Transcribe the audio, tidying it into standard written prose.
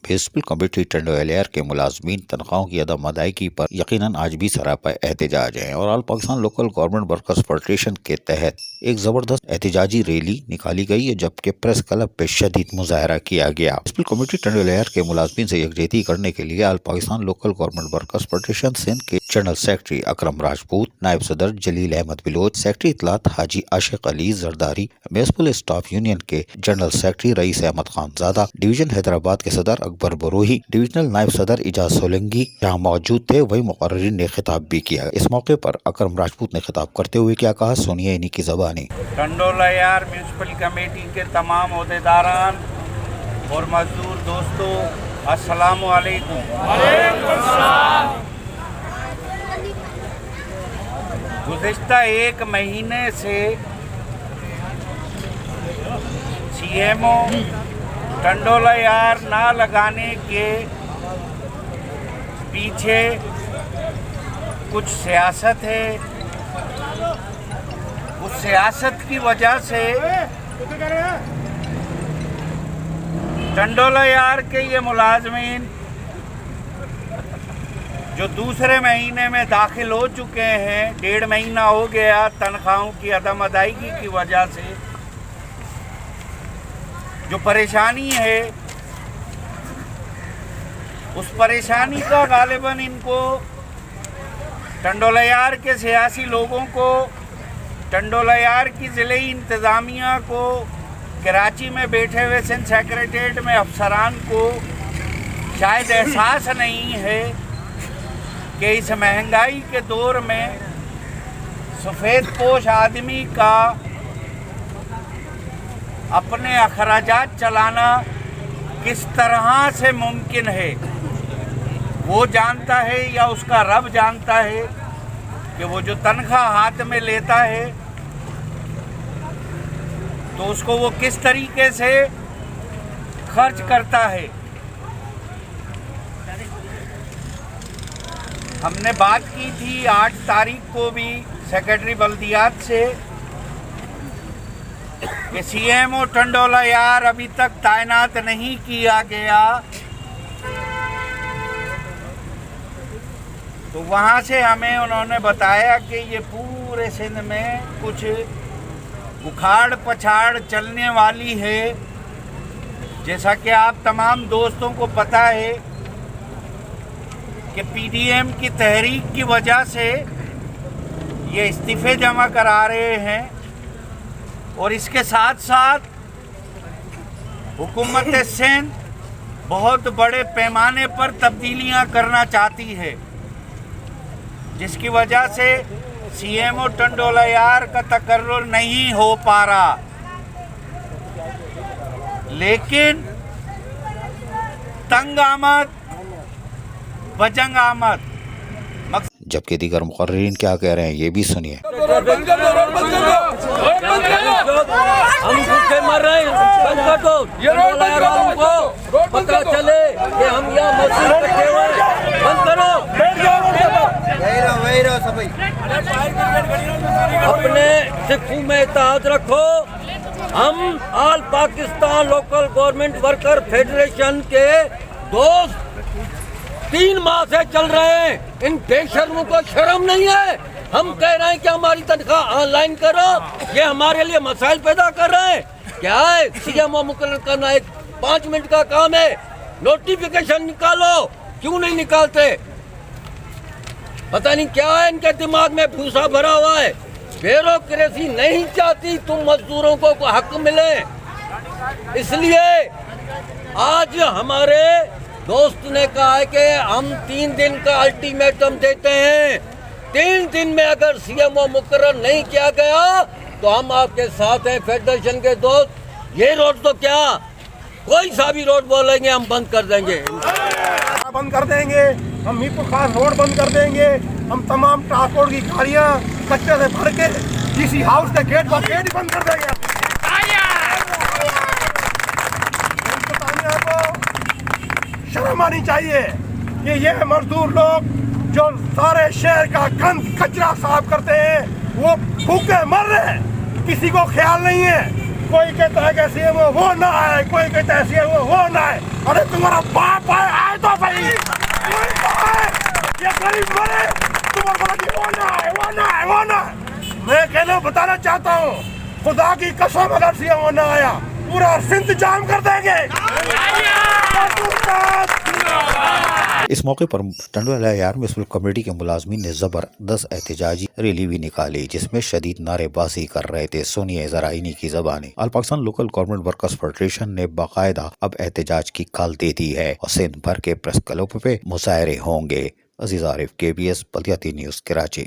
Municipal committee टंडोलियार के मुलाजमीन तनख्वाहों की अदम अदायगी पर यकीनन आज भी सरापा एहतजाज है और all Pakistan local government workers federation के तहत एक जबरदस्त एहतजाजी रैली निकाली गई है, जबकि प्रेस क्लब पे शदीद मुजाहरा किया गया। म्युनिसिपल कमेटी टंडोलियार के मुलाजमीन से यकजहती करने के लिए all Pakistan local government workers federation Sindh के जनरल सेक्रेटरी अकरम राजपूत, नायब सदर जलील अहमद बिलोच, सेक्रेटरी इतलात हाजी Ashiq Ali Zardari, municipal staff union के general secretary Rais Ahmed Khanzada, division Hyderabad के सदर अकबर बरोही, डिविजनल नायब सदर इजाज सोलंगी जहाँ मौजूद थे। वही मुकर्रिरीन ने खिताब भी किया। इस मौके पर अकरम राजपूत ने खिताब करते हुए क्या कहा, सुनिए इन्हीं की ज़बानी। टंडोलियार म्युनिसिपल कमेटी के तमाम ओहदेदारान और मजदूर दोस्तों, अस्सलामु अलैकुम। गुज़िश्ता एक महीने से सीएमओ टंडोलियार ना लगाने के पीछे कुछ सियासत है। उस सियासत की वजह से टंडोलियार के ये मुलाजमीन जो दूसरे महीने में दाखिल हो चुके हैं, 1.5 महीना हो गया तनख्वाहों की अदम अदायगी की वजह से जो परेशानी है, उस परेशानी का गालिबन इनको टंडोलियार के सियासी लोगों को, टंडोलियार की ज़िले इंतज़ामिया को, कराची में बैठे हुए सिंध सेक्रेटेरिएट में अफसरान को शायद एहसास नहीं है कि इस महंगाई के दौर में सफ़ेद पोश आदमी का अपने अखराजात चलाना किस तरह से मुमकिन है। वो जानता है या उसका रब जानता है कि वो जो तनख्वाह हाथ में लेता है तो उसको वो किस तरीके से खर्च करता है। हमने बात की थी 8 तारीख को भी सेक्रेटरी बल्दियात से कि सीएमओ टंडोलियार अभी तक तैनात नहीं किया गया, तो वहाँ से हमें उन्होंने बताया कि ये पूरे सिंध में कुछ उखाड़ पछाड़ चलने वाली है। जैसा कि आप तमाम दोस्तों को पता है कि पीडीएम की तहरीक की वजह से ये इस्तीफे जमा करा रहे हैं और इसके साथ साथ हुकूमत सिंध बहुत बड़े पैमाने पर तब्दीलियां करना चाहती है, जिसकी वजह से सीएमओ टंडोलियार का तकर्रुर नहीं हो पा रहा। लेकिन तंग आमद बजंग आमद। जबकि दीगर मुकर्रिरीन क्या कह रहे हैं, ये भी सुनिए। हम भूखे मर रहे हैं, बंद कर दो। को पता चले कि हम यहाँ मजदूर बैठे हुए हैं, बंद करो। अपने सिक्कों में इत्तेहाद रखो। हम all Pakistan local government worker federation के दोस्त 3 माह से चल रहे हैं। इन बेशर्मों को शर्म नहीं है। हम कह रहे हैं कि हमारी तनख्वाह ऑनलाइन करो, ये हमारे लिए मसाइल पैदा कर रहे हैं। क्या है, सीएमओ मुकर्रर करना एक 5 मिनट का काम है। नोटिफिकेशन निकालो, क्यों नहीं निकालते? पता नहीं क्या है इनके दिमाग में, भूसा भरा हुआ है। ब्यूरोक्रेसी नहीं चाहती तुम मजदूरों को हक मिले, इसलिए आज हमारे दोस्त ने कहा है कि हम 3 दिन का अल्टीमेटम देते हैं। 3 दिन में अगर सीएमओ मुकर्रर नहीं किया गया तो हम आपके साथ हैं फेडरेशन के दोस्त। ये रोड तो क्या, कोई सा भी रोड बोलेंगे हम बंद कर देंगे, बंद कर देंगे। हम मीरपुर खास रोड बंद कर देंगे। हम तमाम ट्रांसपोर्ट की गाड़ियाँ कच्चे से भर के डीसी हाउस के गेट पर गेट ही बंद कर देंगे। शर्म आनी चाहिए कि ये मजदूर लोग जो सारे शहर का गंद कचरा साफ करते हैं वो भूखे मर रहे हैं, किसी को ख्याल नहीं है। कोई कहता है कि सीएमओ वो ना आए, कोई कहता है सीएमओ वो ना आए। अरे तुम्हारा बाप तो बताना चाहता हूँ, खुदा की कसम अगर सीएम न आया पूरा सिंध जाम कर देंगे। इस मौके पर टंडोला यार म्यूनिसिपल कमेटी के मुलाजमीन ने जबरदस्त एहतजाजी रैली भी निकाली, जिसमें शदीद नारेबाजी कर रहे थे। सुनिए जरा इन्हीं की ज़बानी। All Pakistan local government workers federation ने बाकायदा अब एहतजाज की कॉल दे दी है और सिंध भर के प्रेस क्लब पे मुजाहरे होंगे। अजीज आरिफ, KBS बल्दियाती न्यूज़, कराची।